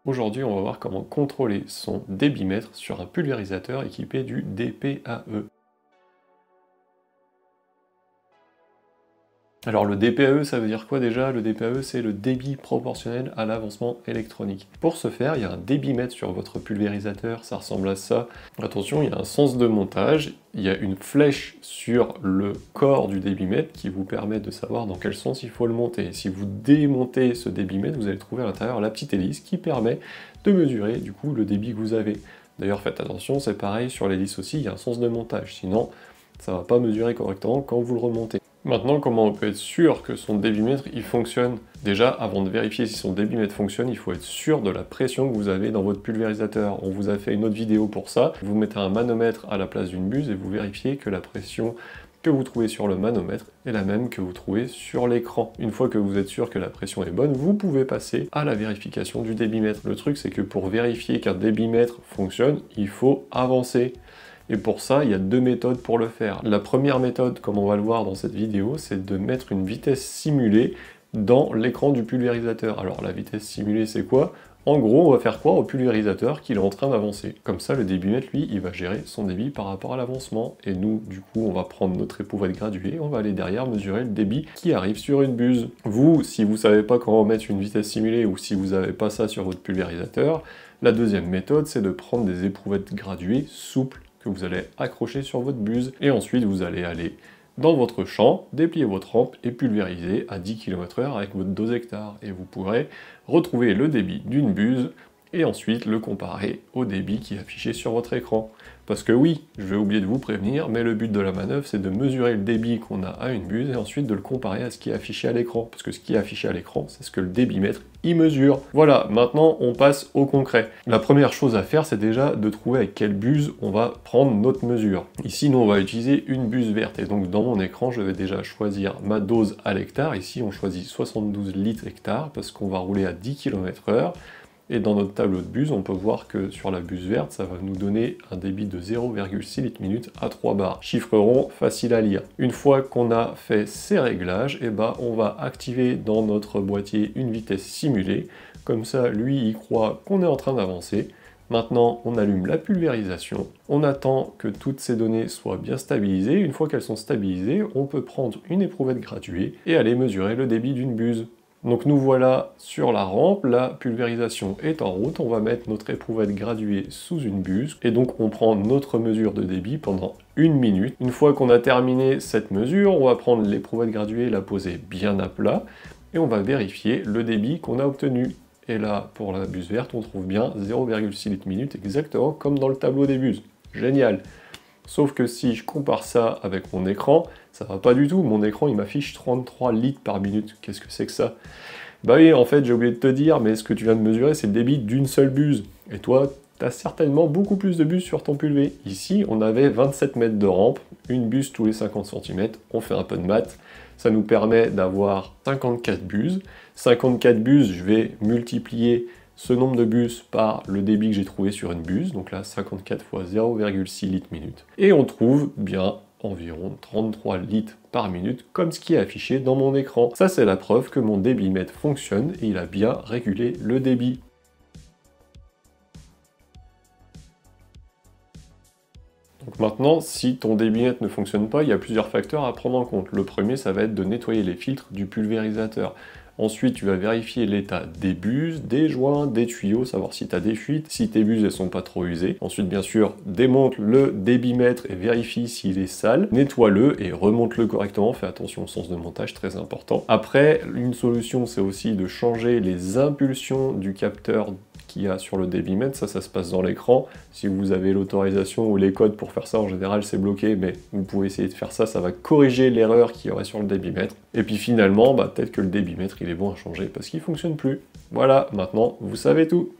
Aujourd'hui, on va voir comment contrôler son débitmètre sur un pulvérisateur équipé du DPAE. Alors le DPAE, ça veut dire quoi déjà? Le DPAE, c'est le débit proportionnel à l'avancement électronique. Pour ce faire, il y a un débitmètre sur votre pulvérisateur, ça ressemble à ça. Attention, il y a un sens de montage, il y a une flèche sur le corps du débitmètre qui vous permet de savoir dans quel sens il faut le monter. Si vous démontez ce débitmètre, vous allez trouver à l'intérieur la petite hélice qui permet de mesurer du coup le débit que vous avez. D'ailleurs, faites attention, c'est pareil, sur l'hélice aussi, il y a un sens de montage, sinon ça ne va pas mesurer correctement quand vous le remontez. Maintenant, comment on peut être sûr que son débitmètre il fonctionne? Déjà, avant de vérifier si son débitmètre fonctionne, il faut être sûr de la pression que vous avez dans votre pulvérisateur. On vous a fait une autre vidéo pour ça. Vous mettez un manomètre à la place d'une buse et vous vérifiez que la pression que vous trouvez sur le manomètre est la même que vous trouvez sur l'écran. Une fois que vous êtes sûr que la pression est bonne, vous pouvez passer à la vérification du débitmètre. Le truc, c'est que pour vérifier qu'un débitmètre fonctionne, il faut avancer. Et pour ça, il y a deux méthodes pour le faire. La première méthode, comme on va le voir dans cette vidéo, c'est de mettre une vitesse simulée dans l'écran du pulvérisateur. Alors la vitesse simulée, c'est quoi? En gros, on va faire croire au pulvérisateur qu'il est en train d'avancer. Comme ça, le débitmètre, lui, il va gérer son débit par rapport à l'avancement. Et nous, du coup, on va prendre notre éprouvette graduée, on va aller derrière mesurer le débit qui arrive sur une buse. Vous, si vous savez pas comment mettre une vitesse simulée ou si vous n'avez pas ça sur votre pulvérisateur, la deuxième méthode, c'est de prendre des éprouvettes graduées souples que vous allez accrocher sur votre buse. Et ensuite, vous allez aller dans votre champ, déplier votre rampe et pulvériser à 10 km/h avec votre dose hectare. Et vous pourrez retrouver le débit d'une buse et ensuite le comparer au débit qui est affiché sur votre écran. Parce que oui, je vais oublier de vous prévenir, mais le but de la manœuvre, c'est de mesurer le débit qu'on a à une buse et ensuite de le comparer à ce qui est affiché à l'écran. Parce que ce qui est affiché à l'écran, c'est ce que le débitmètre y mesure. Voilà, maintenant on passe au concret. La première chose à faire, c'est déjà de trouver avec quelle buse on va prendre notre mesure. Ici, nous, on va utiliser une buse verte. Et donc dans mon écran, je vais déjà choisir ma dose à l'hectare. Ici, on choisit 72 litres hectare parce qu'on va rouler à 10 km/h. Et dans notre tableau de buse, on peut voir que sur la buse verte, ça va nous donner un débit de 0,6 litres minute à 3 bars. Chiffre rond, facile à lire. Une fois qu'on a fait ces réglages, on va activer dans notre boîtier une vitesse simulée. Comme ça, lui, il croit qu'on est en train d'avancer. Maintenant, on allume la pulvérisation. On attend que toutes ces données soient bien stabilisées. Une fois qu'elles sont stabilisées, on peut prendre une éprouvette graduée et aller mesurer le débit d'une buse. Donc nous voilà sur la rampe, la pulvérisation est en route, on va mettre notre éprouvette graduée sous une buse, et donc on prend notre mesure de débit pendant 1 minute. Une fois qu'on a terminé cette mesure, on va prendre l'éprouvette graduée et la poser bien à plat, et on va vérifier le débit qu'on a obtenu. Et là, pour la buse verte, on trouve bien 0,6 litres minute, exactement comme dans le tableau des buses. Génial! Sauf que si je compare ça avec mon écran, ça va pas du tout. Mon écran, il m'affiche 33 litres par minute. Qu'est-ce que c'est que ça? Bah oui, en fait, j'ai oublié de te dire, mais ce que tu viens de mesurer, c'est le débit d'une seule buse. Et toi, tu as certainement beaucoup plus de buses sur ton pulvé. Ici, on avait 27 mètres de rampe, une buse tous les 50 cm. On fait un peu de maths. Ça nous permet d'avoir 54 buses. 54 buses, je vais multiplier ce nombre de buses par le débit que j'ai trouvé sur une buse, donc là 54 fois 0,6 litres minute, et on trouve bien environ 33 litres par minute, comme ce qui est affiché dans mon écran. Ça, c'est la preuve que mon débitmètre fonctionne et il a bien régulé le débit. Donc maintenant, si ton débitmètre ne fonctionne pas, il y a plusieurs facteurs à prendre en compte. Le premier, ça va être de nettoyer les filtres du pulvérisateur. Ensuite, tu vas vérifier l'état des buses, des joints, des tuyaux, savoir si tu as des fuites, si tes buses ne sont pas trop usées. Ensuite, bien sûr, démonte le débitmètre et vérifie s'il est sale. Nettoie-le et remonte-le correctement. Fais attention au sens de montage, très important. Après, une solution, c'est aussi de changer les impulsions du capteur qu'il y a sur le débitmètre. Ça se passe dans l'écran. Si vous avez l'autorisation ou les codes pour faire ça, en général, c'est bloqué, mais vous pouvez essayer de faire ça. Ça va corriger l'erreur qu'il y aurait sur le débitmètre. Et puis finalement, peut-être que le débitmètre, il est bon à changer parce qu'il fonctionne plus. Voilà, maintenant, vous savez tout.